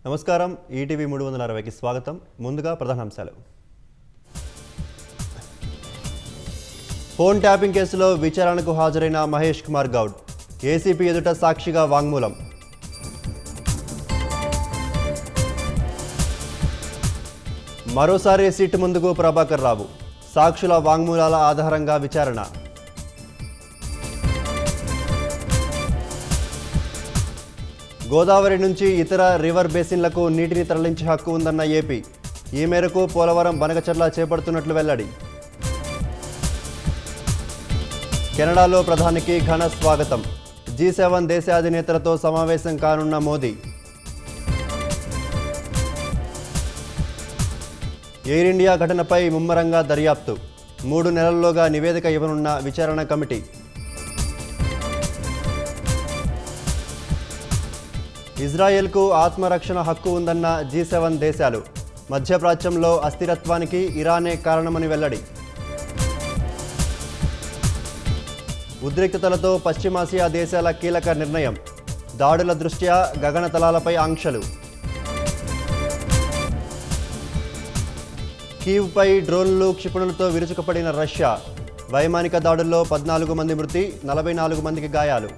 నమస్కారం ఈటీవీ 360కి స్వాగతం. ముందుగా ప్రధానాంశాలు. ఫోన్ ట్యాపింగ్ కేసులో విచారణకు హాజరైన మహేష్ కుమార్ గౌడ్ ఏసీపీ ఎదుట సాక్షిగా వాంగ్మూలం. మరోసారి సిట్ ముందుకు ప్రభాకర్ రావు సాక్షుల వాంగ్మూలాల ఆధారంగా విచారణ. గోదావరి నుంచి ఇతర రివర్ బేసిన్లకు నీటిని తరలించే హక్కు ఉందన్న ఏపీ. ఈ మేరకు పోలవరం బనకచర్ల చేపడుతున్నట్లు వెల్లడి. కెనడాలో ప్రధానికి ఘన స్వాగతం. G7 దేశాధినేతలతో సమావేశం కానున్న మోదీ. ఎయిర్ ఇండియా ఘటనపై ముమ్మరంగా దర్యాప్తు. 3 నెలల్లోగా నివేదిక ఇవ్వనున్న విచారణ కమిటీ. ఇజ్రాయెల్కు ఆత్మరక్షణ హక్కు ఉందన్న G7 దేశాలు. మధ్యప్రాచ్యంలో అస్థిరత్వానికి ఇరానే కారణమని వెల్లడి. ఉద్రిక్తతలతో పశ్చిమాసియా దేశాల కీలక నిర్ణయం. దాడుల దృష్ట్యా గగనతలాలపై ఆంక్షలు. కీవ్పై డ్రోన్లు క్షిపణులతో విరుచుకుపడిన రష్యా. వైమానిక దాడుల్లో 14 మంది మృతి, 44 మందికి గాయాలు.